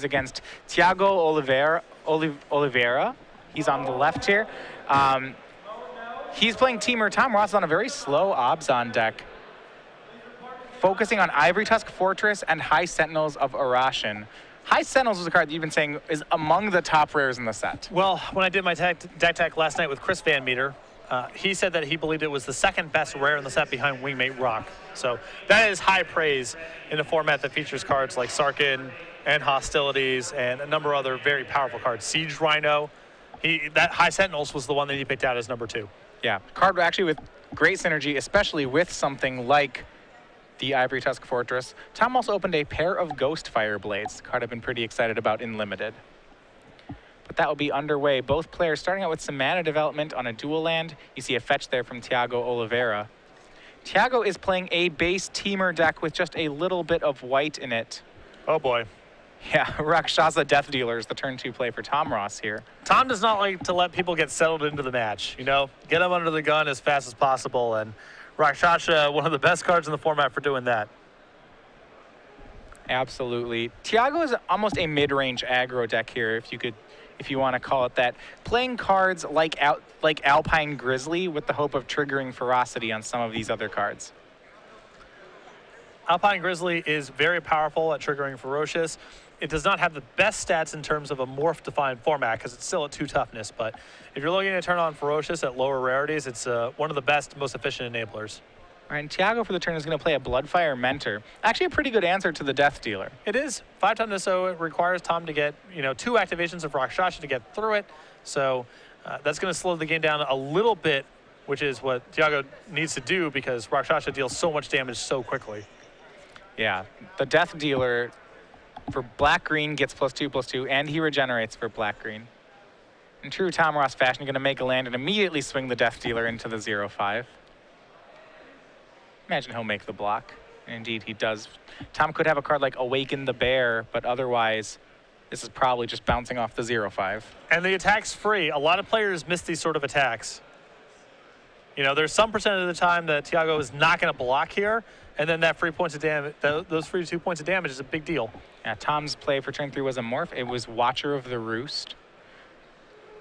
is against Thiago Oliveira. He's on the left here. He's playing Teamer. Tom Ross is on a very slow Obzon deck, focusing on Ivory Tusk Fortress and High Sentinels of Arashin. High Sentinels was a card that you've been saying is among the top rares in the set. Well, when I did my deck tech last night with Chris Van Meter, he said that he believed it was the second best rare in the set behind Wingmate Rock. So that is high praise in a format that features cards like Sarkin and Hostilities and a number of other very powerful cards. Siege Rhino, that High Sentinels was the one that he picked out as number 2. Yeah, card actually with great synergy, especially with something like the Ivory Tusk Fortress. Tom also opened a pair of Ghost Fire Blades, a card I've been pretty excited about in Limited. But that will be underway. Both players starting out with some mana development on a dual land. You see a fetch there from Thiago Oliveira. Thiago is playing a base Teamer deck with just a little bit of white in it. Oh boy. Yeah, Rakshasa Death Dealer is the turn 2 play for Tom Ross here. Tom does not like to let people get settled into the match. You know, get them under the gun as fast as possible, and Rakshasa, one of the best cards in the format for doing that. Absolutely. Thiago is almost a mid-range aggro deck here, if you want to call it that. Playing cards like Alpine Grizzly with the hope of triggering Ferocity on some of these other cards. Alpine Grizzly is very powerful at triggering Ferocious. It does not have the best stats in terms of a morph-defined format because it's still at 2 toughness, but if you're looking to turn on Ferocious at lower rarities, it's one of the best, most efficient enablers. All right, and Thiago for the turn is going to play a Bloodfire Mentor. Actually a pretty good answer to the Death Dealer. It is. 5 toughness, so it requires Tom to get 2 activations of Rakshasa to get through it, so that's going to slow the game down a little bit, which is what Thiago needs to do because Rakshasa deals so much damage so quickly. Yeah, the Death Dealer for black-green gets +2/+2, and he regenerates for black-green. In true Tom Ross fashion, you're going to make a land and immediately swing the Death Dealer into the 0/5. Imagine he'll make the block. And indeed, he does. Tom could have a card like Awaken the Bear, but otherwise, this is probably just bouncing off the 0/5. And the attack's free. A lot of players miss these sort of attacks. You know, there's some percent of the time that Thiago is not going to block here, and then that free points of damage, those free 2 points of damage is a big deal. Yeah, Tom's play for turn 3 was a morph. It was Watcher of the Roost.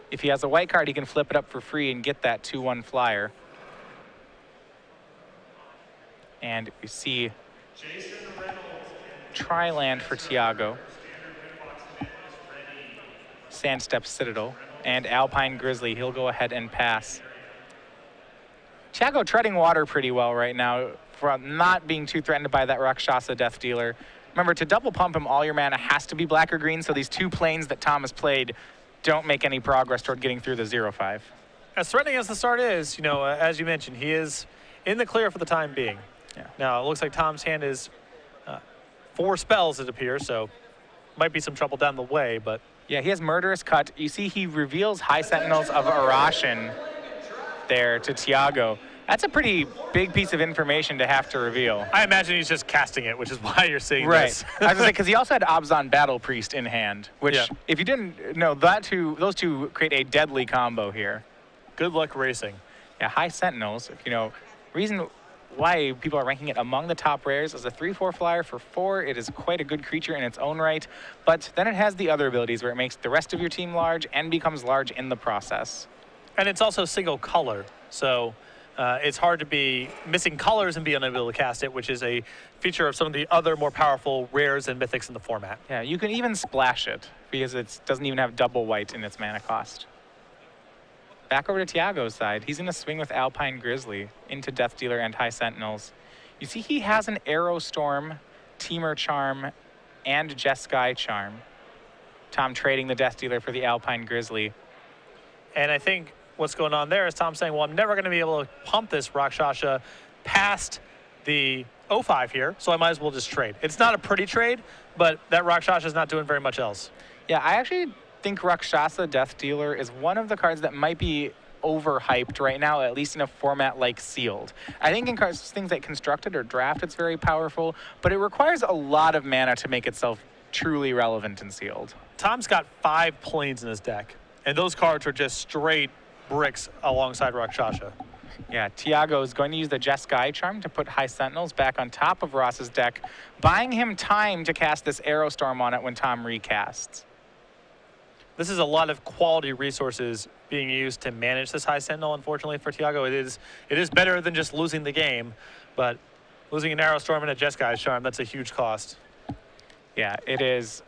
If he has a white card, he can flip it up for free and get that 2/1 flyer. And we see Tri-land for Thiago. Sandstep Citadel and Alpine Grizzly. He'll go ahead and pass. Thiago treading water pretty well right now for not being too threatened by that Rakshasa Death Dealer. Remember, to double pump him, all your mana has to be black or green, so these 2 planes that Tom has played don't make any progress toward getting through the 0/5. As threatening as the start is, as you mentioned, he is in the clear for the time being. Yeah. Now, it looks like Tom's hand is 4 spells, it appears, so might be some trouble down the way, but... Yeah, he has Murderous Cut. You see he reveals High Sentinels of Arashin there to Thiago. That's a pretty big piece of information to have to reveal. I imagine he's just casting it, which is why you're seeing this. Right. I was going to say, because he also had Obzon Battle Priest in hand, which, if you didn't know, those two create a deadly combo here. Good luck racing. Yeah, High Sentinels, reason why people are ranking it among the top rares as a 3/4 flyer for 4. It is quite a good creature in its own right, but then it has the other abilities where it makes the rest of your team large and becomes large in the process. And it's also single color, so it's hard to be missing colors and be unable to cast it, which is a feature of some of the other more powerful rares and mythics in the format. Yeah, you can even splash it because it doesn't even have double white in its mana cost. Back over to Thiago's side. He's going to swing with Alpine Grizzly into Death Dealer and High Sentinels. You see he has an Arrow Storm, Teamer Charm, and Jeskai Charm. Tom trading the Death Dealer for the Alpine Grizzly. And I think what's going on there is Tom saying, well, I'm never going to be able to pump this Rakshasa past the 0/5 here, so I might as well just trade. It's not a pretty trade, but that Rakshasa is not doing very much else. Yeah, I actually think Rakshasa Death Dealer is one of the cards that might be overhyped right now, at least in a format like Sealed. I think in things like Constructed or Draft, it's very powerful, but it requires a lot of mana to make itself truly relevant in Sealed. Tom's got 5 planes in his deck, and those cards are just straight bricks alongside Rakshasa. Yeah, Thiago is going to use the Jeskai Charm to put High Sentinels back on top of Ross's deck, buying him time to cast this Aerostorm on it when Tom recasts. This is a lot of quality resources being used to manage this High Sentinel, unfortunately, for Thiago. It is better than just losing the game, but losing an Aerostorm and a Jeskai Charm, that's a huge cost. Yeah, it is.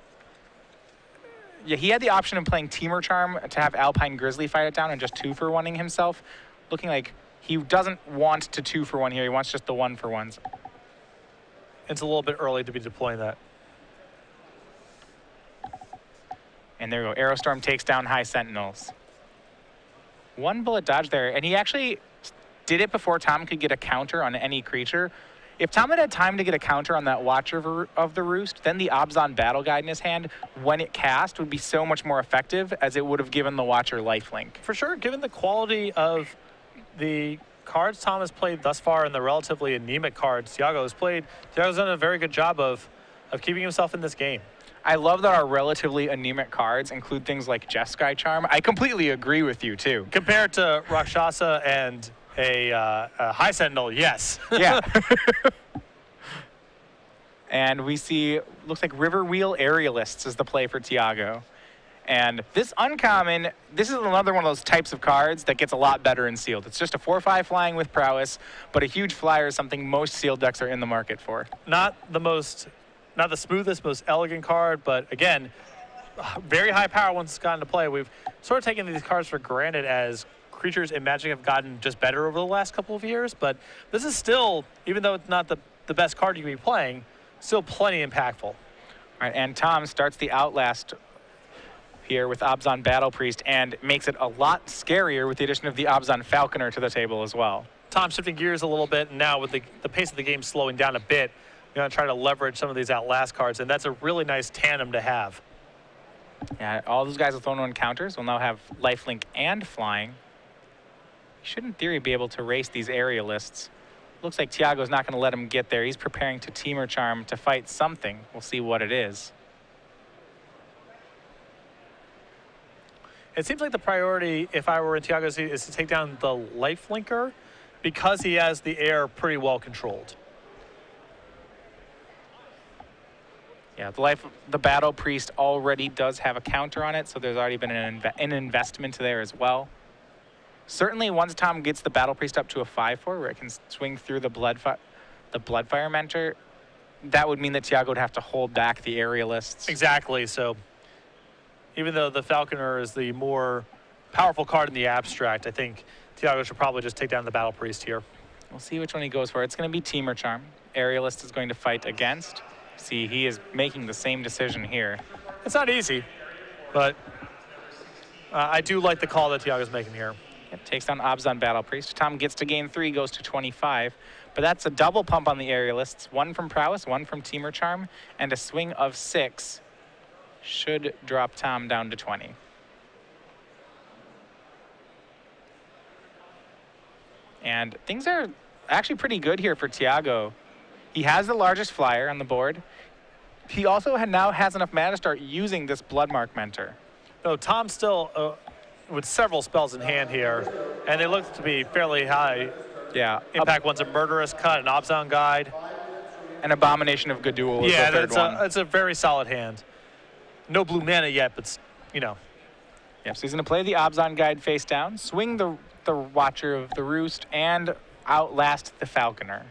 Yeah, he had the option of playing Teamer Charm to have Alpine Grizzly fight it down and just 2-for-1ing himself. Looking like he doesn't want to 2-for-1 here. He wants just the 1-for-1s. It's a little bit early to be deploying that. And there we go. Aerostorm takes down High Sentinels. 1 bullet dodge there. And he actually did it before Tom could get a counter on any creature. If Tom had time to get a counter on that Watcher of the Roost, then the Abzan Battle Guide in his hand, when it cast, would be so much more effective, as it would have given the Watcher lifelink. For sure, given the quality of the cards Tom has played thus far and the relatively anemic cards Thiago's done a very good job of keeping himself in this game. I love that our relatively anemic cards include things like Jeskai Charm. I completely agree with you, too. Compared to Rakshasa and a High Sentinel, yes. Yeah. And we see, looks like River Wheel Aerialists is the play for Thiago. And this uncommon, this is another one of those types of cards that gets a lot better in sealed. It's just a 4/5 flying with prowess, but a huge flyer is something most sealed decks are in the market for. Not the smoothest, most elegant card, but again, very high power once it's gotten to play. We've sort of taken these cards for granted as creatures in Magic have gotten just better over the last couple of years, but this is still, even though it's not the best card you can be playing, still plenty impactful. All right, and Tom starts the Outlast here with Abzan Battle Priest and makes it a lot scarier with the addition of the Abzan Falconer to the table as well. Tom shifting gears a little bit, and now with the pace of the game slowing down a bit, you're going to try to leverage some of these Outlast cards, and that's a really nice tandem to have. Yeah, all those guys with 1/1 counters will now have lifelink and flying. He should, in theory, be able to race these Aerialists. Looks like Thiago's not going to let him get there. He's preparing to Teamer Charm to fight something. We'll see what it is. It seems like the priority, if I were in Thiago's seat, is to take down the lifelinker because he has the air pretty well controlled. Yeah, the Battle Priest already does have a counter on it, so there's already been an investment there as well. Certainly, once Tom gets the Battle Priest up to a 5/4, where it can swing through the Bloodfire Mentor, that would mean that Thiago would have to hold back the Aerialists. Exactly. So, even though the Falconer is the more powerful card in the abstract, I think Thiago should probably just take down the Battle Priest here. We'll see which one he goes for. It's going to be Teamer Charm. Aerialist is going to fight against. See, he is making the same decision here. It's not easy, but I do like the call that Thiago's making here. Yep, takes down Abzan Battle Priest. Tom gets to gain 3, goes to 25. But that's a double pump on the Aerialists. 1 from Prowess, 1 from Teamer Charm, and a swing of 6 should drop Tom down to 20. And things are actually pretty good here for Thiago. He has the largest flyer on the board. He also now has enough mana to start using this Bloodmark Mentor. No, Tom still with several spells in hand here, and they look to be fairly high. Yeah. Impact. One's a Murderous Cut, an Abzan Guide. An Abomination of Gadul is the third one. It's a very solid hand. No blue mana yet, but, you know. Yep, so he's going to play the Abzan Guide face down, swing the Watcher of the Roost, and outlast the Falconer.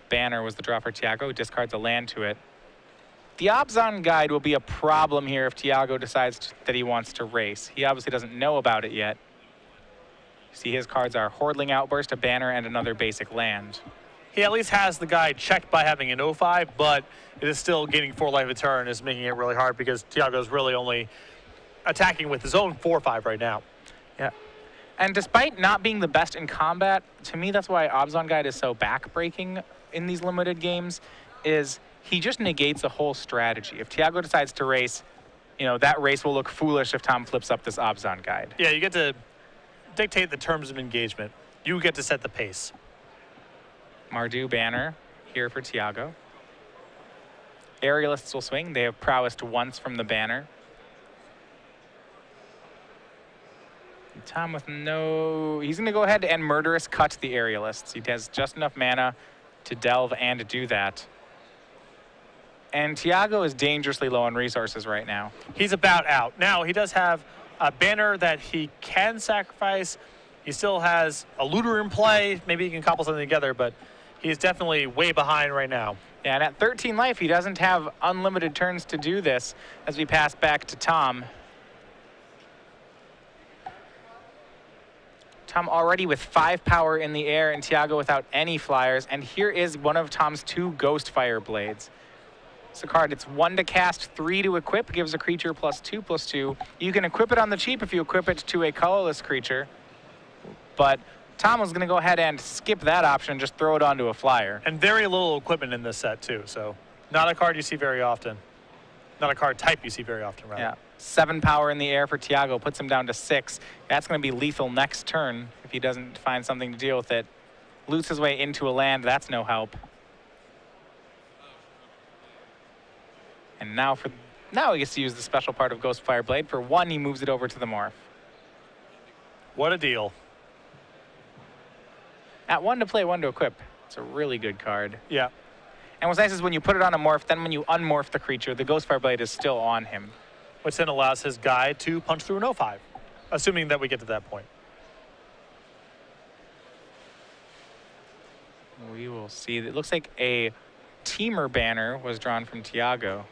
Banner was the draw for Thiago, discards a land to it. The Abzan Guide will be a problem here if Thiago decides that he wants to race. He obviously doesn't know about it yet. See, his cards are Hordling Outburst, a banner, and another basic land. He at least has the guide checked by having an 0/5, but it is still gaining 4 life a turn, is making it really hard because Thiago's really only attacking with his own 4/5 right now. Yeah. And despite not being the best in combat, to me that's why Abzan Guide is so backbreaking in these limited games, is he just negates a whole strategy. If Thiago decides to race, you know, that race will look foolish if Tom flips up this Abzan Guide. Yeah, you get to dictate the terms of engagement. You get to set the pace. Mardu banner here for Thiago. Aerialists will swing. They have prowessed once from the banner. Tom with he's going to go ahead and Murderous cut the Aerialists. He has just enough mana to delve and to do that. And Thiago is dangerously low on resources right now. He's about out. Now, he does have a banner that he can sacrifice. He still has a looter in play. Maybe he can cobble something together, but he's definitely way behind right now. Yeah, and at 13 life, he doesn't have unlimited turns to do this as we pass back to Tom. Tom already with 5 power in the air and Thiago without any flyers. And here is one of Tom's 2 Ghost Fire Blades. It's a card, it's 1 to cast, 3 to equip, gives a creature +2/+2. You can equip it on the cheap if you equip it to a colorless creature. But Tom was going to go ahead and skip that option, just throw it onto a flyer. And very little equipment in this set, too. So not a card you see very often. Not a card type you see very often, rather. Yeah. 7 power in the air for Thiago, puts him down to 6. That's going to be lethal next turn if he doesn't find something to deal with it. Loots his way into a land, that's no help. And now he gets to use the special part of Ghost Fire Blade. For 1, he moves it over to the Morph. What a deal. At 1 to play, 1 to equip. It's a really good card. Yeah. And what's nice is when you put it on a Morph, then when you unmorph the creature, the Ghost Fire Blade is still on him. Which then allows his guy to punch through an 0-5, assuming that we get to that point. We will see. It looks like a Teamer banner was drawn from Thiago.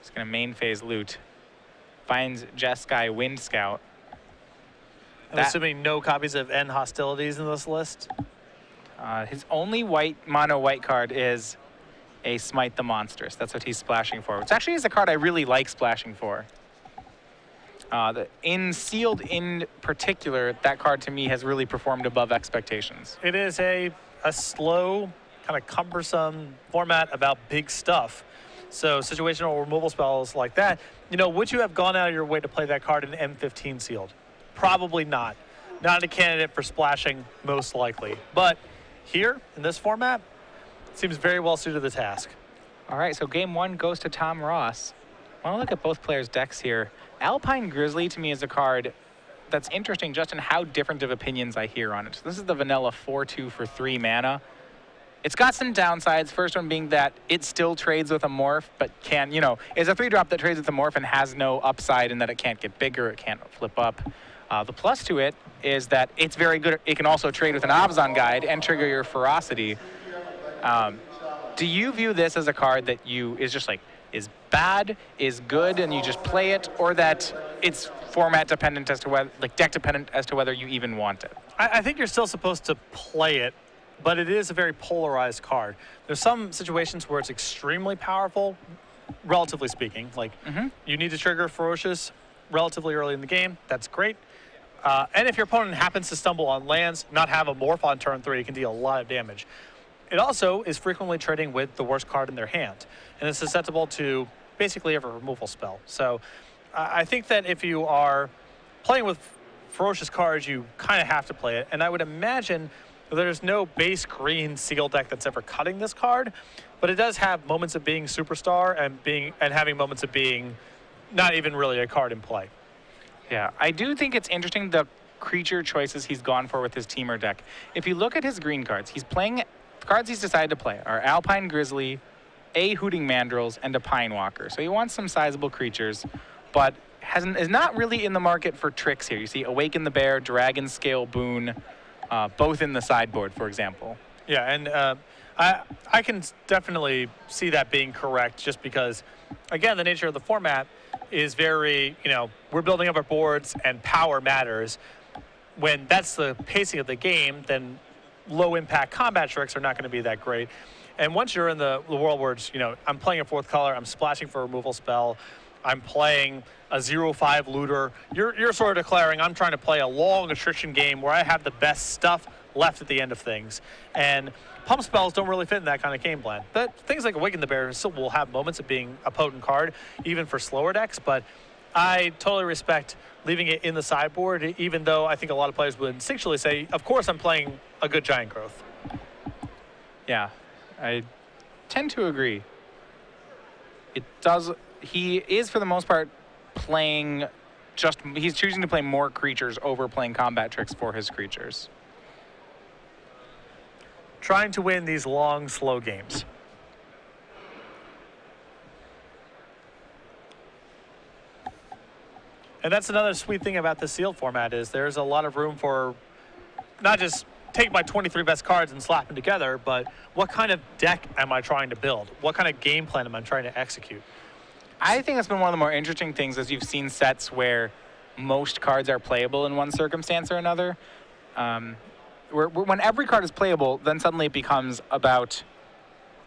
He's going to main phase loot. Finds Jeskai Wind Scout. I'm assuming no copies of End Hostilities in this list. His only mono white card is a Smite the Monstrous. That's what he's splashing for. Which actually is a card I really like splashing for. In Sealed in particular, that card to me has really performed above expectations. It is a slow, kind of cumbersome format about big stuff. So situational removal spells like that, would you have gone out of your way to play that card in M15 Sealed? Probably not. Not a candidate for splashing, most likely. But here, in this format, seems very well suited to the task. All right, so game 1 goes to Tom Ross. I want to look at both players' decks here. Alpine Grizzly, to me, is a card that's interesting just in how different of opinions I hear on it. So this is the vanilla 4/2 for 3 mana. It's got some downsides. First one being that it still trades with a Morph, but can, is a 3-drop that trades with a Morph and has no upside in that it can't get bigger, it can't flip up. The plus to it is that it's very good. It can also trade with an Abzan Guide and trigger your Ferocity. Do you view this as a card that is bad, is good, and you just play it, or that it's format dependent as to whether, deck dependent as to whether you even want it? I think you're still supposed to play it, but it is a very polarized card. There's some situations where it's extremely powerful, relatively speaking. You need to trigger Ferocious relatively early in the game. That's great. And if your opponent happens to stumble on lands, not have a Morph on turn 3, it can deal a lot of damage. It also is frequently trading with the worst card in their hand, and it's susceptible to basically every removal spell. So I think that if you are playing with ferocious cards, you kind of have to play it. And I would imagine there's no base green seal deck that's ever cutting this card, but it does have moments of being superstar and having moments of being not even really a card in play. Yeah, I do think it's interesting the creature choices he's gone for with his Teamer deck. If you look at his green cards, the cards he's decided to play are Alpine Grizzly, a Hooting Mandrills, and a Pine Walker. So he wants some sizable creatures, but is not really in the market for tricks here. You see Awaken the Bear, Dragon Scale Boon, both in the sideboard, for example. Yeah, and I can definitely see that being correct just because, again, the nature of the format is very, we're building up our boards and power matters. When that's the pacing of the game, then low-impact combat tricks are not going to be that great. And once you're in the world where it's, I'm playing a fourth color, I'm splashing for a removal spell, I'm playing a 0/5 looter, you're sort of declaring I'm trying to play a long attrition game where I have the best stuff left at the end of things. And pump spells don't really fit in that kind of game plan. But things like Awaken the Bear still will have moments of being a potent card, even for slower decks. But I totally respect leaving it in the sideboard, even though I think a lot of players would instinctually say, of course I'm playing a good Giant Growth. Yeah, I tend to agree. He is, for the most part, playing he's choosing to play more creatures over playing combat tricks for his creatures. Trying to win these long, slow games. And that's another sweet thing about the sealed format is there's a lot of room for not just take my 23 best cards and slap them together, but what kind of deck am I trying to build? What kind of game plan am I trying to execute? I think that's been one of the more interesting things as you've seen sets where most cards are playable in one circumstance or another. When every card is playable, then suddenly it becomes about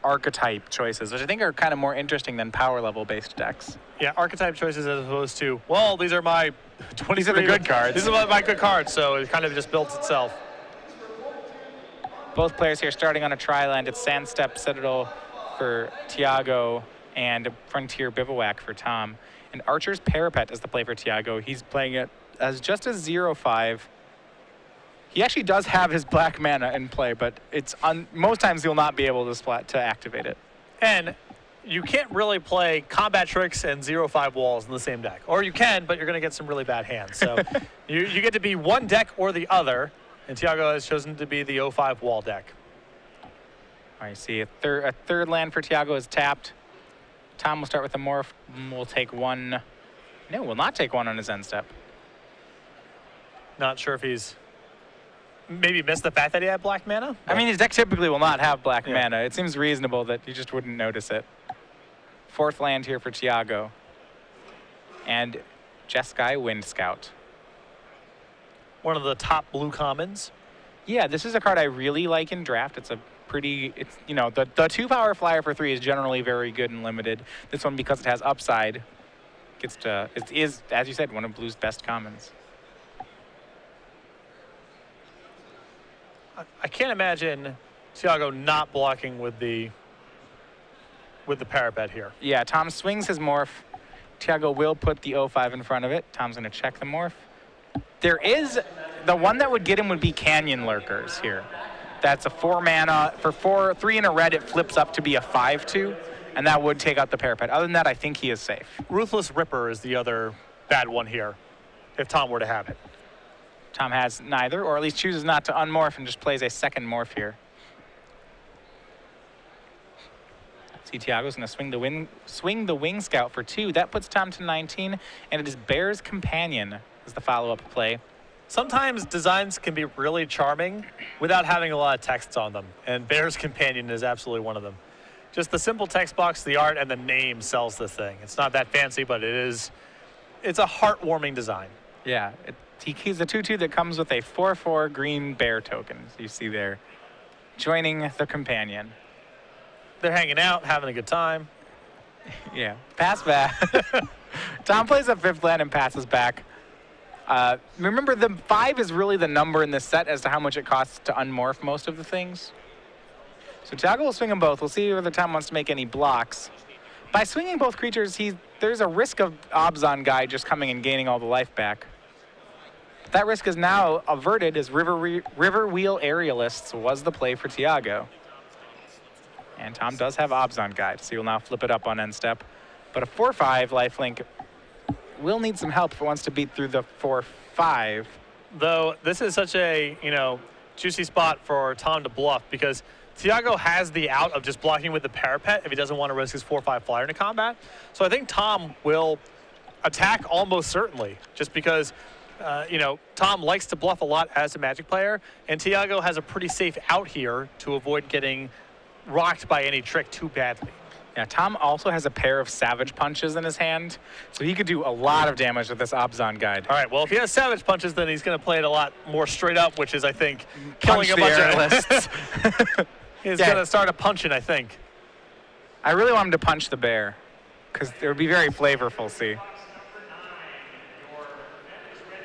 archetype choices, which I think are kind of more interesting than power level based decks. Yeah, archetype choices as opposed to, well, these are my 23. These are the good cards. These are my good cards, so it kind of just built itself. Both players here starting on a tri-land. It's Sandstep Citadel for Thiago and Frontier Bivouac for Tom. And Archer's Parapet is the play for Thiago. He's playing it as just a 0/5. He actually does have his black mana in play, but it's most times he'll not be able to activate it. And you can't really play combat tricks and 0/5 walls in the same deck. Or you can, but you're going to get some really bad hands. So you get to be one deck or the other, and Thiago has chosen to be the 0/5 wall deck. All right, see, a third land for Thiago is tapped. Tom will start with a morph. We'll take one. No, we'll not take one on his end step. Not sure if he's maybe missed the fact that he had black mana. I mean, his deck typically will not have black mana. It seems reasonable that you just wouldn't notice it. Fourth land here for Thiago. And Jeskai Wind Scout. One of the top blue commons. Yeah, this is a card I really like in draft. It's a pretty, you know, the 2-power flyer for 3 is generally very good and limited. This one, because it has upside, it is, as you said, one of Blue's best commons. I can't imagine Thiago not blocking with the parapet here. Yeah, Tom swings his morph. Thiago will put the 0/5 in front of it. Tom's going to check the morph. There is, the one that would get him would be Canyon Lurkers here. That's a 4 mana. For 3 in a red, it flips up to be a 5/2, and that would take out the parapet. Other than that, I think he is safe. Ruthless Ripper is the other bad one here, if Tom were to have it. Tom has neither, or at least chooses not to unmorph and just plays a second morph here. See, Thiago's going to swing the Wing Scout for 2. That puts Tom to 19, and it is Bear's Companion as the follow-up play. Sometimes designs can be really charming without having a lot of texts on them, and Bear's Companion is absolutely one of them. Just the simple text box, the art, and the name sells this thing. It's not that fancy, but it's a heartwarming design. Yeah, he's a 2/2 that comes with a 4/4 green bear token, as you see there, joining the Companion. They're hanging out, having a good time. Yeah, pass back. Tom plays a 5th land and passes back. Remember, the 5 is really the number in this set as to how much it costs to unmorph most of the things. So Thiago will swing them both. We'll see whether Tom wants to make any blocks. By swinging both creatures, there's a risk of Obzon Guy just coming and gaining all the life back. That risk is now averted as River Wheel Aerialists was the play for Thiago. And Tom does have Obzon Guide, so he will now flip it up on end step. But a 4/5 lifelink will need some help if it wants to beat through the 4/5. Though this is such a, juicy spot for Tom to bluff because Thiago has the out of just blocking with the parapet if he doesn't want to risk his 4/5 flyer into combat. So I think Tom will attack almost certainly just because, Tom likes to bluff a lot as a Magic player, and Thiago has a pretty safe out here to avoid getting rocked by any trick too badly. Yeah, Tom also has a pair of Savage Punches in his hand, so he could do a lot of damage with this Obzon Guide. All right, well, if he has Savage Punches, then he's going to play it a lot more straight up, which is, I think, killing a bunch of lists. He's going to start a punching, I think. I really want him to punch the bear, because it would be very flavorful, see.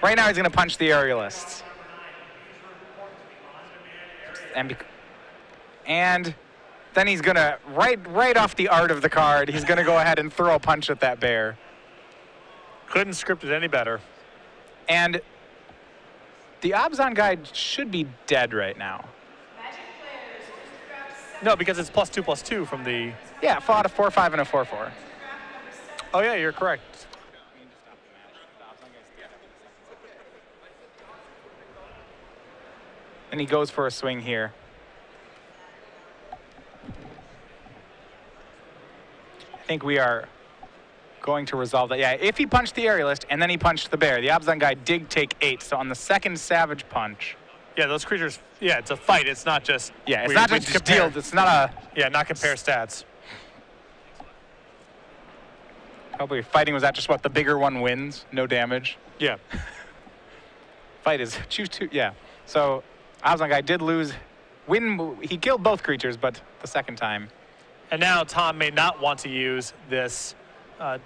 Right now, he's going to punch the Aerialists. And then he's going to, right off the art of the card, he's going to go ahead and throw a punch at that bear. Couldn't script it any better. And the Obzon Guide should be dead right now. No, because it's +2/+2 from the... Yeah, it fought a 4/5 and a 4/4. Oh, yeah, you're correct. And he goes for a swing here. I think we are going to resolve that. Yeah, if he punched the aerialist and then he punched the bear, the Abzan guy did take 8. So on the second Savage punch. Yeah, those creatures, yeah, it's a fight. It's not just. Yeah, it's not just deal. It's not a. Yeah, not compare stats. Probably fighting was that just what the bigger one wins, no damage. Yeah. Fight is choose 2. Yeah. So Abzan guy did lose. He killed both creatures, but the second time. And now Tom may not want to use this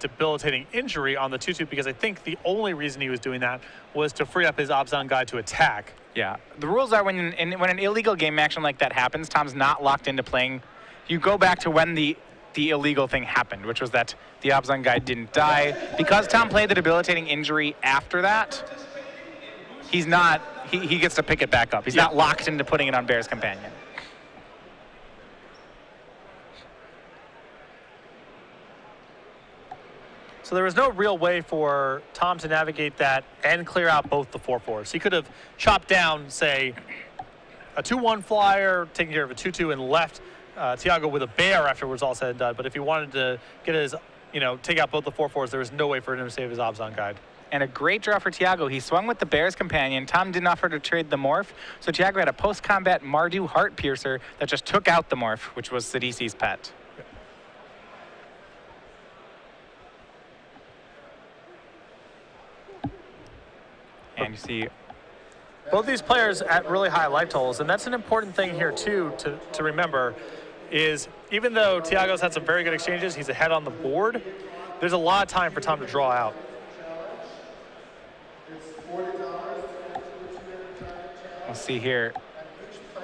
debilitating injury on the 2/2 because I think the only reason he was doing that was to free up his Abzan guy to attack. Yeah. The rules are when an illegal game action like that happens, Tom's not locked into playing. You go back to when the illegal thing happened, which was that the Abzan guy didn't die. Because Tom played the debilitating injury after that, he's not. He gets to pick it back up. He's not locked into putting it on Bear's Companion. So there was no real way for Tom to navigate that and clear out both the 4/4s. He could have chopped down, say, a 2/1 flyer, taking care of a 2/2, and left Thiago with a bear after it was all said and done. But if he wanted to get his, take out both the 4/4s, there was no way for him to save his Abzan guide. And a great draw for Thiago. He swung with the Bear's Companion. Tom didn't offer to trade the morph, so Thiago had a post-combat Mardu Heart Piercer that just took out the morph, which was Sidisi's pet. And you see both these players at really high life totals, and that's an important thing here too to remember, is even though Thiago's had some very good exchanges, he's ahead on the board, there's a lot of time for Tom to draw out. We'll see here.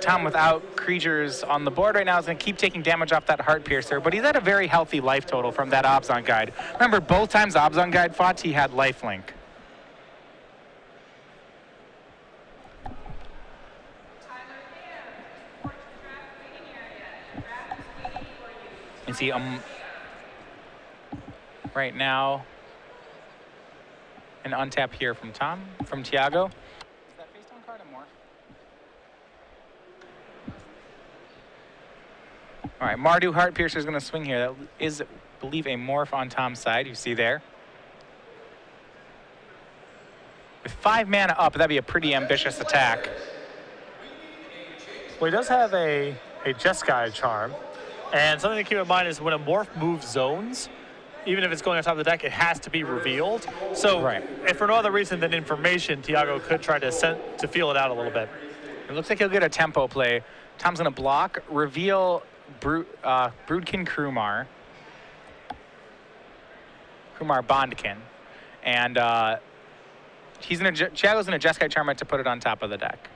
Tom without creatures on the board right now is going to keep taking damage off that Heart Piercer, but he's at a very healthy life total from that Abzan guide. Remember, both times Abzan guide fought, he had lifelink. You see, right now, an untap here from Thiago. Is that face down card or morph? All right, Mardu Heart Piercer is going to swing here. That is, I believe, a morph on Tom's side. You see there. With 5 mana up, that'd be a pretty ambitious attack. Well, he does have a Jeskai charm. And something to keep in mind is when a morph moves zones, even if it's going on top of the deck, it has to be revealed. So if for no other reason than information, Thiago could try to feel it out a little bit. It looks like he'll get a tempo play. Tom's going to block, reveal Broodkin Krumar Bondkin. And Thiago's going to Jeskai Charm it to put it on top of the deck.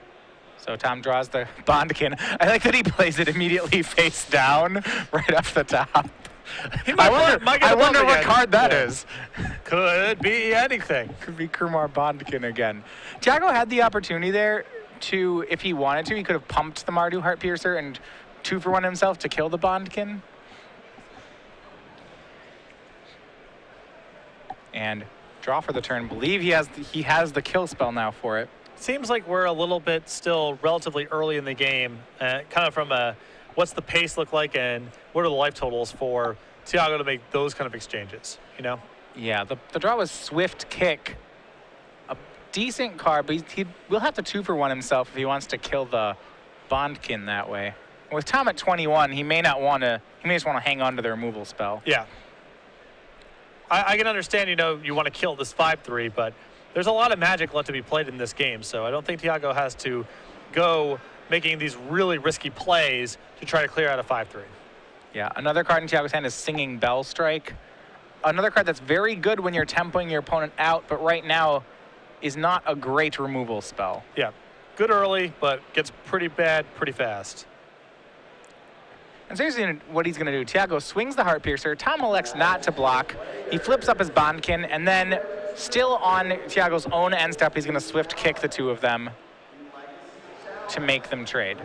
So Tom draws the Bondkin. I like that he plays it immediately face down right off the top. I wonder what card that is. Could be anything. Could be Krumar Bondkin again. Thiago had the opportunity there to, if he wanted to, he could have pumped the Mardu Heart Piercer and 2-for-1 himself to kill the Bondkin. And draw for the turn. Believe he has the kill spell now for it. Seems like we're a little bit still relatively early in the game, kind of from what's the pace look like and what are the life totals for Thiago to make those kind of exchanges, Yeah, the draw was Swift Kick. A decent card, but he will have to 2-for-1 himself if he wants to kill the Bondkin that way. With Tom at 21, he may not want to, he may just want to hang on to the removal spell. Yeah. I can understand, you want to kill this 5/3, but there's a lot of magic left to be played in this game, so I don't think Thiago has to go making these really risky plays to try to clear out a 5/3. Yeah, another card in Thiago's hand is Singing Bell Strike. Another card that's very good when you're tempoing your opponent out, but right now is not a great removal spell. Yeah, good early, but gets pretty bad pretty fast. And seriously, what he's going to do, Thiago swings the Heart Piercer. Tom elects not to block. He flips up his Bondkin, and then still on Thiago's own end step, he's going to Swift Kick the 2 of them to make them trade.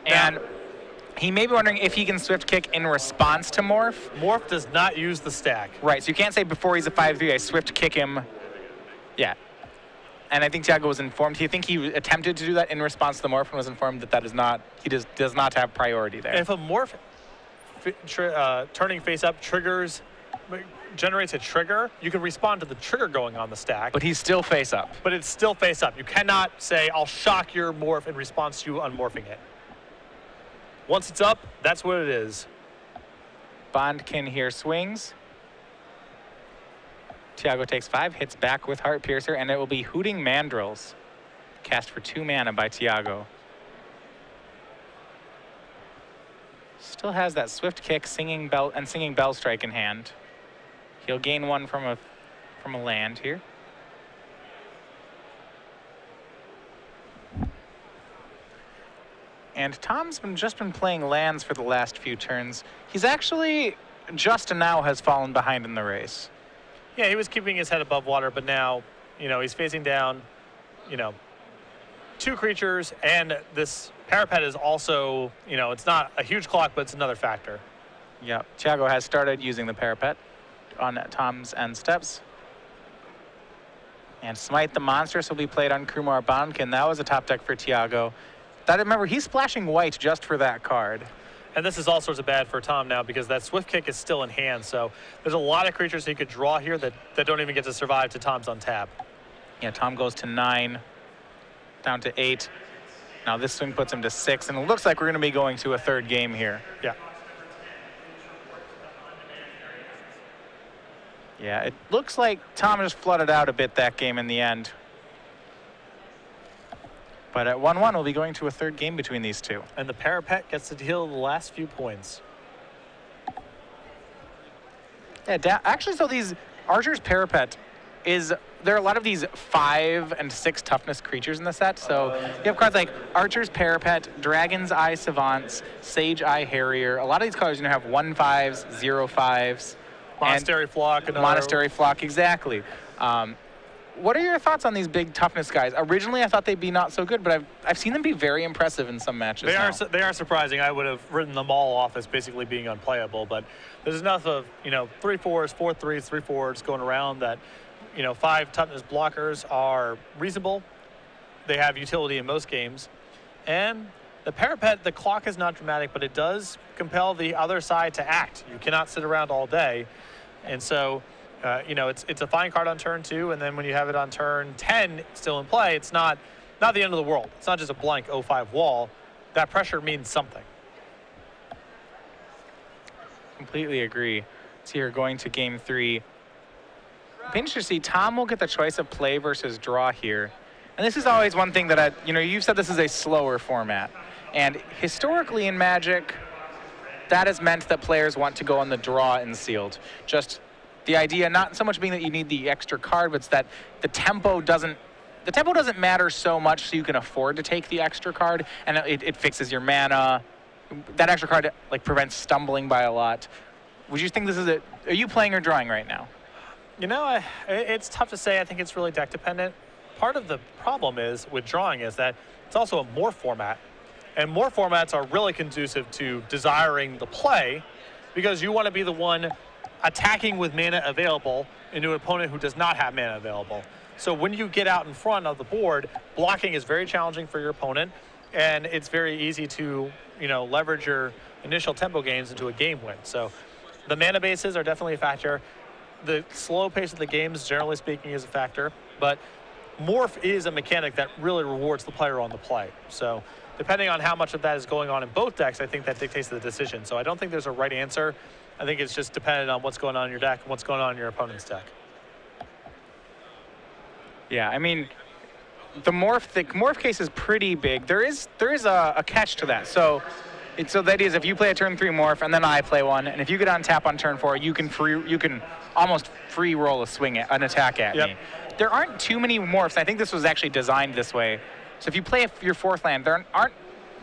And He may be wondering if he can Swift Kick in response to Morph. Morph does not use the stack. Right, so you can't say before he's a 5-3, I Swift Kick him. Yeah. And I think Thiago was informed. Do you think he attempted to do that in response to the Morph and was informed that that is not, he does not have priority there? And if a Morph turning face up generates a trigger, you can respond to the trigger going on the stack. But he's still face up. But it's still face up. You cannot say, I'll shock your Morph in response to you unmorphing it. Once it's up, that's what it is. Bondkin here swings. Thiago takes 5, hits back with Heart Piercer, and it will be Hooting Mandrills. Cast for 2 mana by Thiago. Still has that Swift Kick, Singing Bell Strike in hand. He'll gain 1 from a land here. And Tom's just been playing lands for the last few turns. He's actually just now has fallen behind in the race. Yeah, he was keeping his head above water, but now, he's facing down, 2 creatures, and this parapet is also, it's not a huge clock, but it's another factor. Yeah, Thiago has started using the parapet on Tom's end steps. And Smite the Monstrous will be played on Krumar Bondkin. That was a top deck for Thiago. Remember, he's splashing white just for that card. And this is all sorts of bad for Tom now because that Swift Kick is still in hand. So there's a lot of creatures he could draw here that don't even get to survive to Tom's untap. Yeah, Tom goes to 9, down to 8. Now this swing puts him to 6, and it looks like we're going to be going to a 3rd game here. Yeah. Yeah, it looks like Tom just flooded out a bit that game in the end. But at 1-1, we'll be going to a 3rd game between these two. And the parapet gets to deal the last few points. Yeah, actually, so these Archer's Parapet there are a lot of these 5 and 6 toughness creatures in the set. So you have cards like Archer's Parapet, Dragon's Eye Savants, Sage Eye Harrier. A lot of these colors have 1/5s, 0/5s. Monastery Flock. Monastery Flock, exactly. What are your thoughts on these big toughness guys? Originally, I thought they'd be not so good, but I've seen them be very impressive in some matches. They are surprising. I would have written them all off as basically being unplayable, but there's enough of 3/4s, 4/3s, 3/4s going around that 5 toughness blockers are reasonable. They have utility in most games, and the parapet, the clock is not dramatic, but it does compel the other side to act. You cannot sit around all day, and so. It's a fine card on turn 2, and then when you have it on turn 10 still in play, it's not the end of the world. It's not just a blank 0/5 wall. That pressure means something. Completely agree. So you're going to game 3. It'll be interesting to see. Tom will get the choice of play versus draw here. And this is always one thing that you've said this is a slower format. And historically in Magic, that has meant that players want to go on the draw in sealed. Just the idea not so much being that you need the extra card, but it's that the tempo doesn't matter so much, so you can afford to take the extra card, and it fixes your mana. That extra card prevents stumbling by a lot. Would you think this is are you playing or drawing right now? It's tough to say. I think it's really deck dependent. Part of the problem with drawing is that it's also a morph format, and morph formats are really conducive to desiring the play because you want to be the one attacking with mana available into an opponent who does not have mana available. So when you get out in front of the board, blocking is very challenging for your opponent, and it's very easy to leverage your initial tempo gains into a game win. So the mana bases are definitely a factor. The slow pace of the games, generally speaking, is a factor, but morph is a mechanic that really rewards the player on the play. So depending on how much of that is going on in both decks, I think that dictates the decision. So I don't think there's a right answer. I think it's just dependent on what's going on in your deck and what's going on in your opponent's deck. Yeah, I mean, the morph case is pretty big. There is a catch to that. So the idea is if you play a turn 3 morph and then I play one, and if you get on tap on turn 4, you can almost free roll an attack at me. There aren't too many morphs. I think this was actually designed this way. So if you play your 4th land, there aren't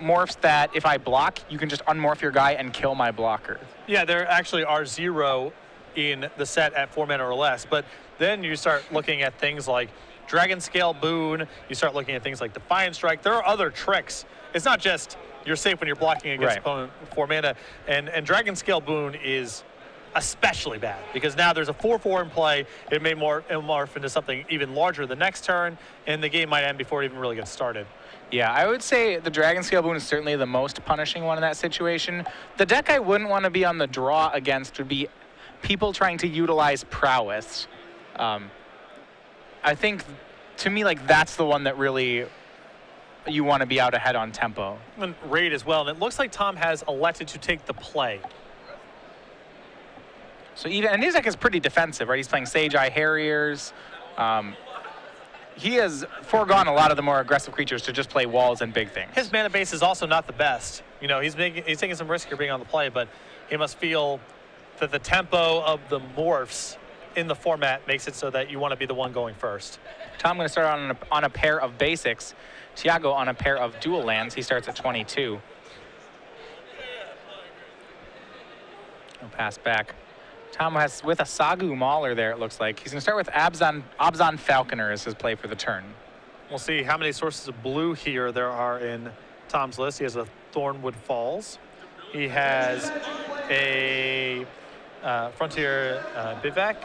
morphs that if I block, you can just unmorph your guy and kill my blocker. Yeah, there actually are 0 in the set at 4 mana or less, but then you start looking at things like Dragon Scale Boon, you start looking at things like Defiant Strike. There are other tricks. It's not just, you're safe when you're blocking against opponent 4 mana. And Dragon Scale Boon is especially bad because now there's a 4/4 in play. It may morph into something even larger the next turn, and the game might end before it even really gets started. Yeah, I would say the Dragon Scale Boon is certainly the most punishing one in that situation. The deck I wouldn't want to be on the draw against would be people trying to utilize Prowess. I think, to me, like, that's the one that really you want to be out ahead on tempo. And Raid as well, and it looks like Tom has elected to take the play. So and his deck is pretty defensive, right? He's playing Sage Eye Harriers. He has foregone a lot of the more aggressive creatures to just play walls and big things. His mana base is also not the best. You know, he's taking some risk here being on the play, but he must feel that the tempo of the morphs in the format makes it so that you want to be the one going first. Tom going to start on a pair of basics. Thiago on a pair of dual lands. He starts at 22. He'll pass back. Tom has with a Sagu Mauler there, it looks like. He's going to start with Abzan Falconer as his play for the turn. We'll see how many sources of blue here there are in Tom's list. He has a Thornwood Falls. He has a Frontier Bivouac,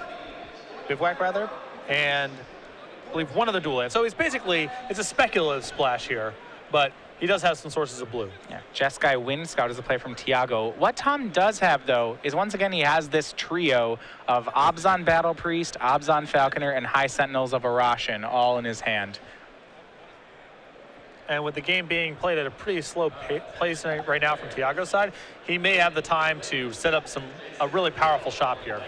and I believe one other dual land. So it's a speculative splash here, but he does have some sources of blue. Yeah, Jeskai Wind Scout is a play from Thiago. What Tom does have, though, is once again he has this trio of Abzan Battle Priest, Abzan Falconer, and High Sentinels of Arashin all in his hand. And with the game being played at a pretty slow pace right now from Thiago's side, he may have the time to set up a really powerful shop here.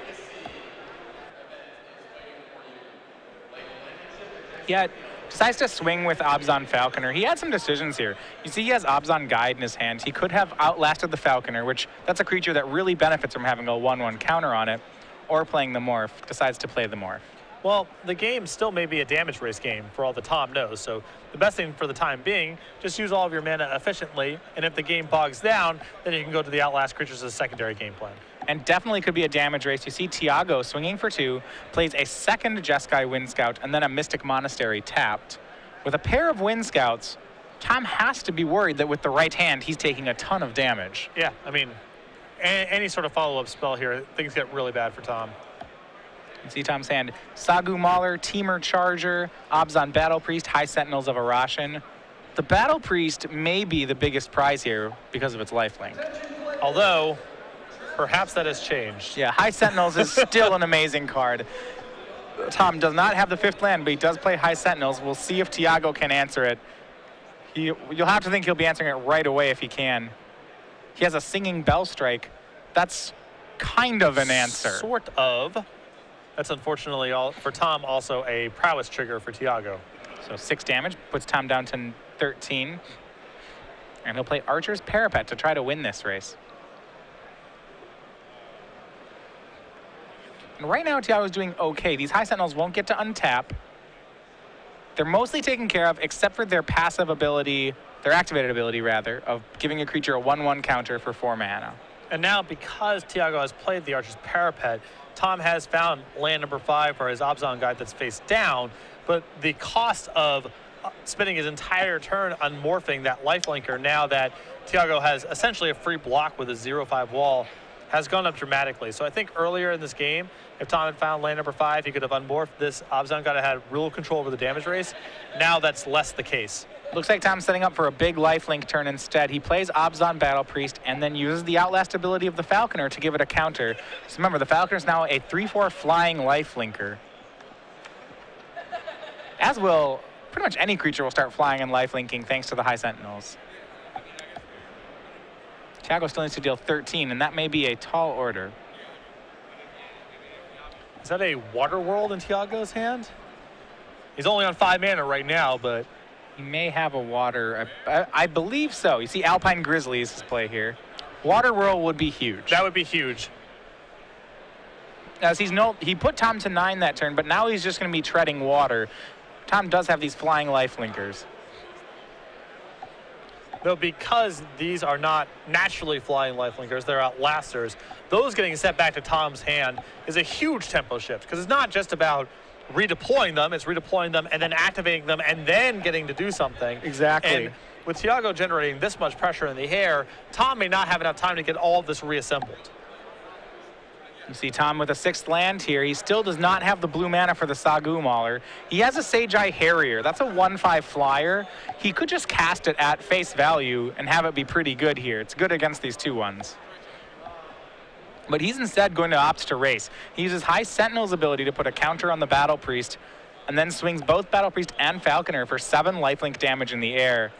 Yeah, decides to swing with Abzan Falconer. He had some decisions here. You see he has Abzan Guide in his hand. He could have outlasted the Falconer, which that's a creature that really benefits from having a 1/1 counter on it, or playing the Morph. Decides to play the Morph. Well, the game still may be a damage race game for all the Tom knows, so the best thing for the time being, just use all of your mana efficiently, and if the game bogs down, then you can go to the Outlast creatures as a secondary game plan. And definitely could be a damage race. You see Thiago swinging for 2, plays a second Jeskai Wind Scout, and then a Mystic Monastery tapped. With a pair of Wind Scouts, Tom has to be worried that with the right hand, he's taking a ton of damage. Yeah, I mean, any sort of follow-up spell here, things get really bad for Tom. You see Tom's hand. Sagu Mauler, Teamer Charger, Abzan Battle Priest, High Sentinels of Arashin. The Battle Priest may be the biggest prize here because of its lifelink. Although, perhaps that has changed. Yeah, High Sentinels is still an amazing card. Tom does not have the 5th land, but he does play High Sentinels. We'll see if Thiago can answer it. You'll have to think he'll be answering it right away if he can. He has a Singing Bell Strike. That's kind of an answer. Sort of. That's unfortunately for Tom also a prowess trigger for Thiago. So 6 damage puts Tom down to 13. And he'll play Archer's Parapet to try to win this race. And right now, Thiago's doing okay. These High Sentinels won't get to untap. They're mostly taken care of, except for their passive ability, their activated ability, rather, of giving a creature a 1/1 counter for 4 mana. And now, because Thiago has played the Archer's Parapet, Tom has found land number 5 for his Abzan Guide that's face down, but the cost of spending his entire turn on morphing that lifelinker now that Thiago has essentially a free block with a 0/5 wall has gone up dramatically. So I think earlier in this game, if Tom had found land number 5, he could have unmorphed this Abzan Guide, had real control over the damage race. Now that's less the case. Looks like Tom's setting up for a big lifelink turn instead. He plays Abzan Battle Priest and then uses the Outlast ability of the Falconer to give it a counter. So remember, the Falconer's now a 3/4 flying lifelinker. As will, pretty much any creature will start flying and lifelinking thanks to the High Sentinels. Thiago still needs to deal 13, and that may be a tall order. Is that a Water World in Thiago's hand? He's only on 5 mana right now, but he may have a water. I believe so. You see Alpine Grizzlies play here. Water Whirl would be huge. That would be huge. As he put Tom to 9 that turn, but now he's just going to be treading water. Tom does have these flying lifelinkers. Though because these are not naturally flying lifelinkers, they're outlasters, those getting set back to Tom's hand is a huge tempo shift, because it's not just about redeploying them, it's redeploying them and then activating them and then getting to do something. Exactly. And with Thiago generating this much pressure in the air, Tom may not have enough time to get all of this reassembled. You see Tom with a 6th land here. He still does not have the blue mana for the Sagu Mauler. He has a Sage Eye Harrier. That's a 1/5 flyer. He could just cast it at face value and have it be pretty good here. It's good against these 2/1s. But he's instead going to opt to race. He uses High Sentinel's ability to put a counter on the Battle Priest and then swings both Battle Priest and Falconer for 7 lifelink damage in the air.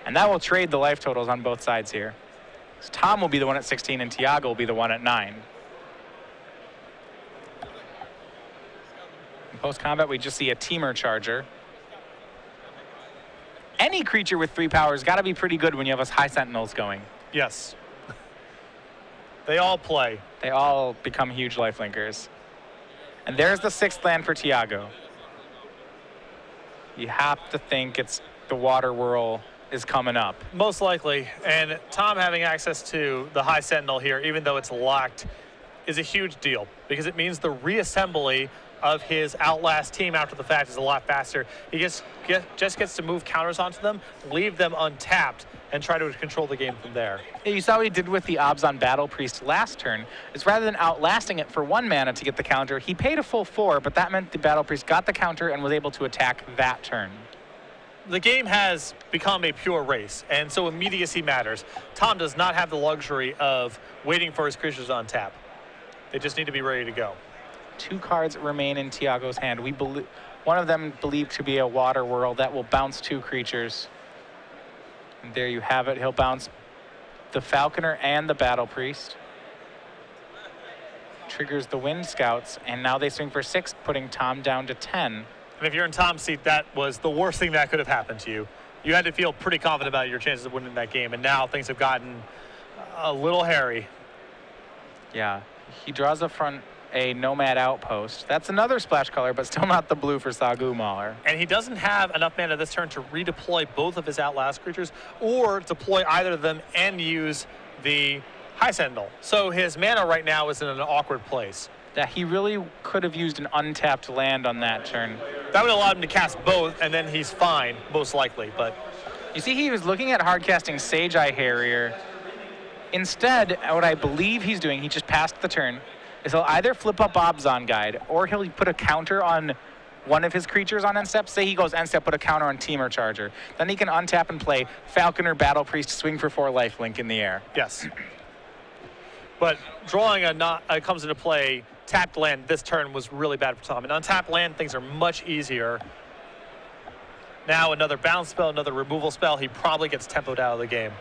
And that will trade the life totals on both sides here. So Tom will be the one at 16 and Thiago will be the one at 9. In post-combat, we just see a Teamer Charger. Any creature with 3 powers got to be pretty good when you have a High Sentinels going. Yes. They all play. They all become huge lifelinkers. And there's the 6th land for Thiago. You have to think it's the Water Whirl is coming up. Most likely. And Tom having access to the High Sentinel here, even though it's locked, is a huge deal because it means the reassembly of his Outlast team after the fact is a lot faster. He just gets to move counters onto them, leave them untapped, and try to control the game from there. Yeah, you saw what he did with the Obs on Battle Priest last turn. Is rather than outlasting it for 1 mana to get the counter, he paid a full 4, but that meant the Battle Priest got the counter and was able to attack that turn. The game has become a pure race, and so immediacy matters. Tom does not have the luxury of waiting for his creatures on tap. They just need to be ready to go. 2 cards remain in Thiago's hand. One of them believed to be a Water Whirl that will bounce 2 creatures. And there you have it. He'll bounce the Falconer and the Battle Priest. Triggers the Wind Scouts, and now they swing for 6, putting Tom down to 10. And if you're in Tom's seat, that was the worst thing that could have happened to you. You had to feel pretty confident about your chances of winning that game, and now things have gotten a little hairy. Yeah, he draws a Nomad Outpost. That's another splash color, but still not the blue for Sagu Mauler. And he doesn't have enough mana this turn to redeploy both of his Outlast creatures or deploy either of them and use the High Sentinel. So his mana right now is in an awkward place. Yeah, he really could have used an untapped land on that turn. That would allow him to cast both, and then he's fine, most likely. But you see, he was looking at hardcasting Sage Eye Harrier. Instead, what I believe he's doing, he just passed the turn, is he'll either flip up Obzon Guide, or he'll put a counter on one of his creatures on end step. Say he goes end step, put a counter on Teamer Charger. Then he can untap and play Falconer, Battle Priest, swing for 4 lifelink in the air. Yes. But drawing comes into play. Tapped land this turn was really bad for Tom. And untapped land, things are much easier. Now another bounce spell, another removal spell. He probably gets tempoed out of the game.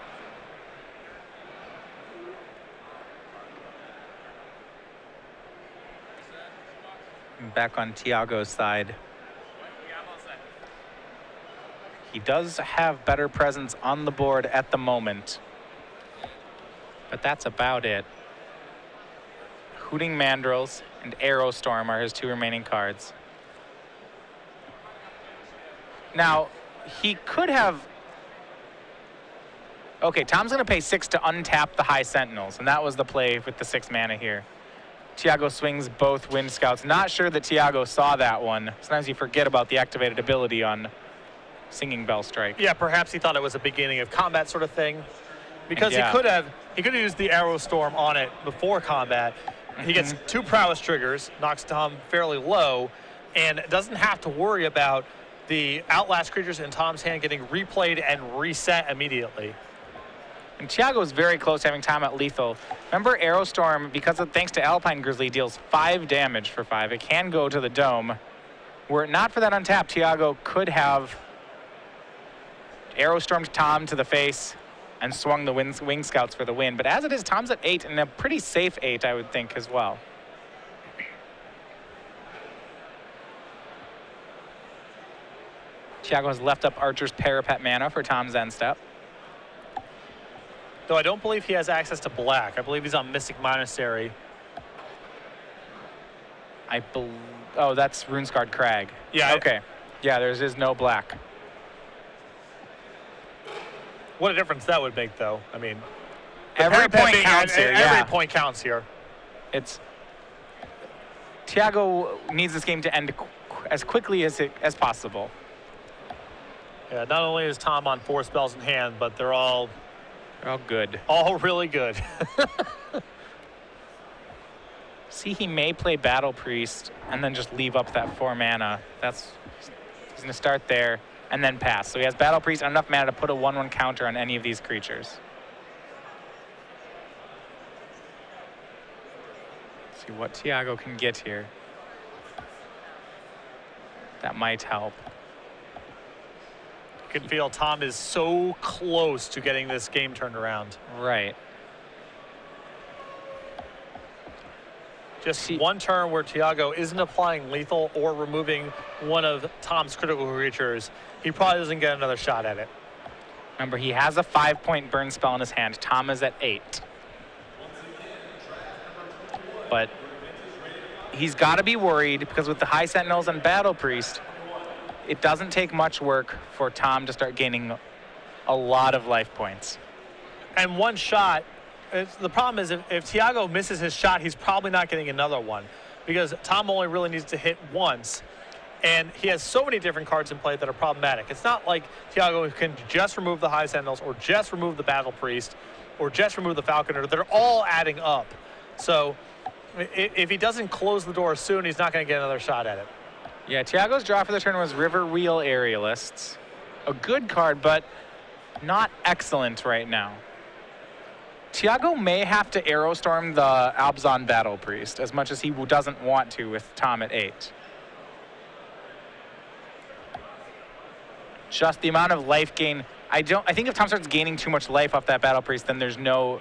Back on Thiago's side. He does have better presence on the board at the moment. But that's about it. Hooting Mandrills and Aerostorm are his 2 remaining cards. Now, he could have... Okay, Tom's going to pay 6 to untap the High Sentinels, and that was the play with the 6 mana here. Thiago swings both Wind Scouts. Not sure that Thiago saw that one. Sometimes you forget about the activated ability on Singing Bell Strike. Yeah, perhaps he thought it was a beginning of combat sort of thing. Because yeah. he could have used the Aerostorm on it before combat. He gets 2 prowess triggers, knocks Tom fairly low, and doesn't have to worry about the Outlast creatures in Tom's hand getting replayed and reset immediately. And Thiago's very close to having Tom at lethal. Remember, Aerostorm, thanks to Alpine Grizzly, deals 5 damage for 5. It can go to the dome. Were it not for that untap, Thiago could have Aerostormed Tom to the face and swung the Wing Scouts for the win. But as it is, Tom's at 8, and a pretty safe 8, I would think, as well. Thiago has left up Archer's Parapet mana for Tom's end step. Though I don't believe he has access to black. I believe he's on Mystic Monastery. Oh, that's Runescarred Crag. Yeah. Okay. Yeah, there is no black. What a difference that would make, though. I mean, every point counts here. Every point counts here. Thiago needs this game to end as quickly as possible. Yeah, not only is Tom on 4 spells in hand, but they're all good. All really good. See, he may play Battle Priest and then just leave up that 4 mana. He's going to start there and then pass. So he has Battle Priest and enough mana to put a 1/1 counter on any of these creatures. See what Thiago can get here. That might help. You can feel Tom is so close to getting this game turned around. Right. Just one turn where Thiago isn't applying lethal or removing one of Tom's critical creatures, he probably doesn't get another shot at it. Remember, he has a 5-point burn spell in his hand. Tom is at 8. But he's got to be worried because with the High Sentinels and Battle Priest, it doesn't take much work for Tom to start gaining a lot of life points. And one shot, the problem is if Thiago misses his shot, he's probably not getting another one because Tom only really needs to hit once. And he has so many different cards in play that are problematic. It's not like Thiago can just remove the High Sentinels or just remove the Battle Priest or just remove the Falconer. They're all adding up. So if he doesn't close the door soon, he's not going to get another shot at it. Yeah, Thiago's draw for the turn was River Wheel Aerialists. A good card, but not excellent right now. Thiago may have to Arrow Storm the Abzan Battle Priest as much as he doesn't want to with Tom at 8. Just the amount of life gain. I think if Tom starts gaining too much life off that Battle Priest, then there's no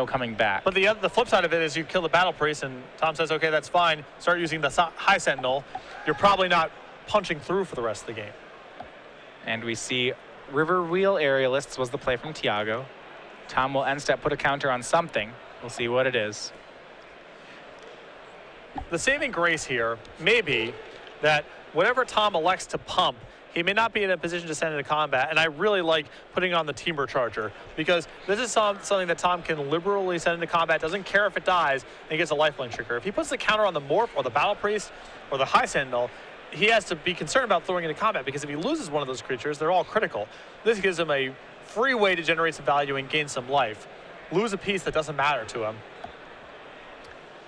coming back. But the flip side of it is you kill the Battle Priest and Tom says, okay, that's fine. Start using the High Sentinel. You're probably not punching through for the rest of the game. And we see River Wheel Aerialists was the play from Thiago. Tom will end step put a counter on something. We'll see what it is. The saving grace here may be that whatever Tom elects to pump, he may not be in a position to send into combat, and I really like putting on the Teamer Charger because this is something that Tom can liberally send into combat, doesn't care if it dies, and he gets a lifelink trigger. If he puts the counter on the Morph or the Battle Priest or the High Sentinel, he has to be concerned about throwing into combat because if he loses one of those creatures, they're all critical. This gives him a free way to generate some value and gain some life. Lose a piece that doesn't matter to him.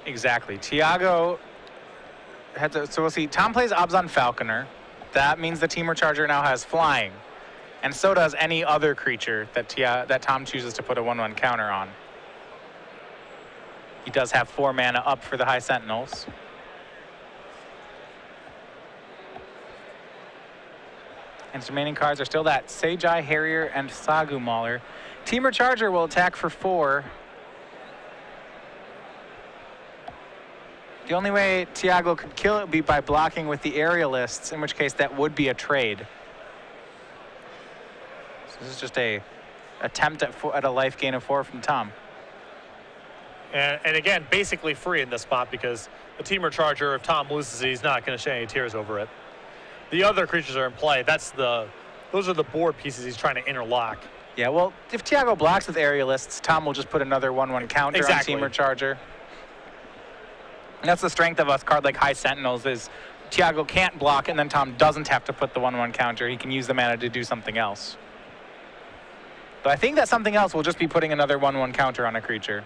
Exactly. Thiago had to, so we'll see. Tom plays Abzan Falconer. That means the Teamer Charger now has flying. And so does any other creature that Tom chooses to put a 1/1 counter on. He does have 4 mana up for the High Sentinels. And his remaining cards are still that Seijai Harrier and Sagu Mauler. Teamer Charger will attack for 4. The only way Thiago could kill it would be by blocking with the Aerialists, in which case that would be a trade. So this is just a attempt at a life gain of 4 from Tom. And again, basically free in this spot because the Teamer Charger, if Tom loses it, he's not going to shed any tears over it. The other creatures are in play. Those are the board pieces he's trying to interlock. Yeah, well, if Thiago blocks with Aerialists, Tom will just put another 1/1 counter on Teamer Charger. And that's the strength of a card like High Sentinels is Thiago can't block and then Tom doesn't have to put the 1/1 counter. He can use the mana to do something else. But I think that something else will just be putting another 1/1 counter on a creature.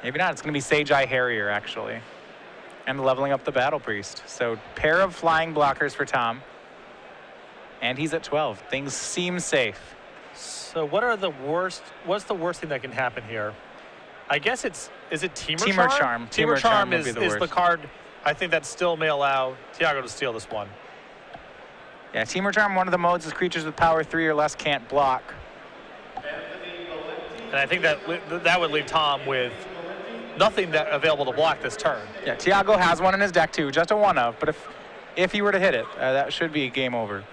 Maybe not. It's going to be Seijai Harrier, actually. And leveling up the Battle Priest. So pair of flying blockers for Tom. And he's at 12. Things seem safe. So what's the worst thing that can happen here? I guess is it Teamer Charm? Teamer Charm is the card I think that still may allow Thiago to steal this one. Yeah, Teamer Charm, one of the modes is creatures with power 3 or less can't block. And I think that would leave Tom with nothing available to block this turn. Yeah, Thiago has one in his deck too, just a 1/of, but if he were to hit it, that should be game over.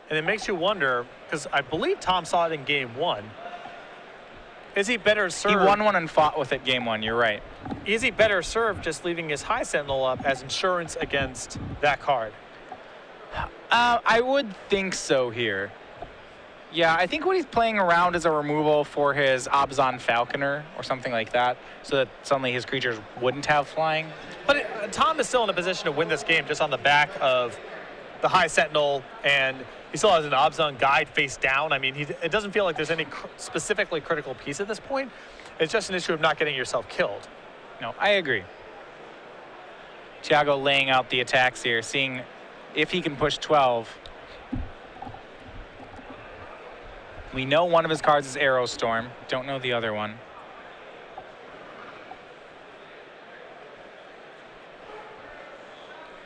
And it makes you wonder, because I believe Tom saw it in game 1. Is he better served? He won one and fought with it game 1, you're right. Is he better served just leaving his High Sentinel up as insurance against that card? I would think so here. Yeah, I think what he's playing around is a removal for his Abzan Falconer or something like that, so that suddenly his creatures wouldn't have flying. But Tom is still in a position to win this game just on the back of the High Sentinel, and he still has an Abzan Guide face down. I mean, it doesn't feel like there's any specifically critical piece at this point. It's just an issue of not getting yourself killed. No, I agree. Thiago laying out the attacks here, seeing if he can push 12. We know one of his cards is Arrow Storm. Don't know the other one.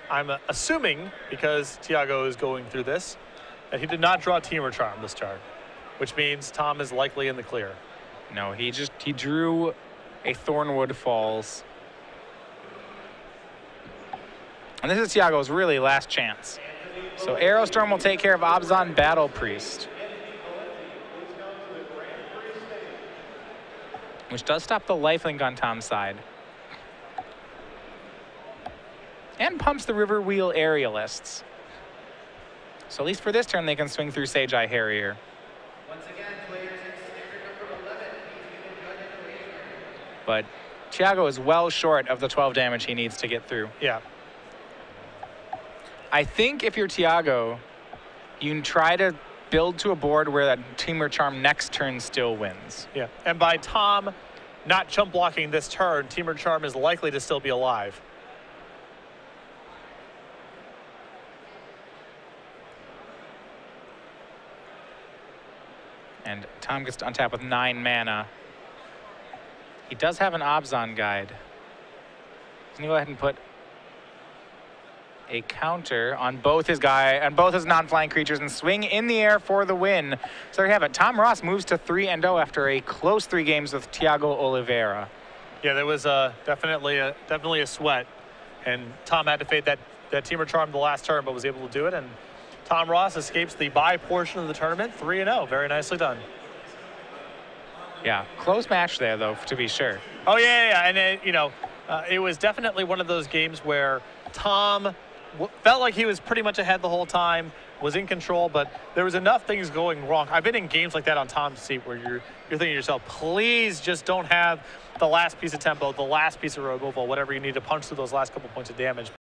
I'm assuming, because Thiago is going through this, that he did not draw Temur Charm this turn, which means Tom is likely in the clear. No, he drew a Thornwood Falls. And this is Thiago's really last chance. So Arrow Storm will take care of Abzan Battle Priest, which does stop the lifelink on Tom's side. And pumps the River Wheel Aerialists. So at least for this turn, they can swing through Sage Eye Harrier. Once again, players in standard number 11 But Thiago is well short of the 12 damage he needs to get through. Yeah. I think if you're Thiago, you can try to build to a board where that Temur Charm next turn still wins. Yeah, and by Tom not chump blocking this turn, Temur Charm is likely to still be alive. And Tom gets to untap with 9 mana. He does have an Abzan Guide. He's gonna go ahead and put a counter on both his non-flying creatures and swing in the air for the win. So there you have it. Tom Ross moves to 3-0 after a close 3 games with Thiago Oliveira. Yeah, there was definitely a sweat, and Tom had to fade that Temur Charm the last turn, but was able to do it. And Tom Ross escapes the bye portion of the tournament, 3-0. Very nicely done. Yeah, close match there though, to be sure. Oh yeah, and it was definitely one of those games where Tom felt like he was pretty much ahead the whole time, was in control, but there was enough things going wrong. I've been in games like that on Tom's seat where you're thinking to yourself, please just don't have the last piece of tempo, the last piece of removal, whatever you need to punch through those last couple points of damage.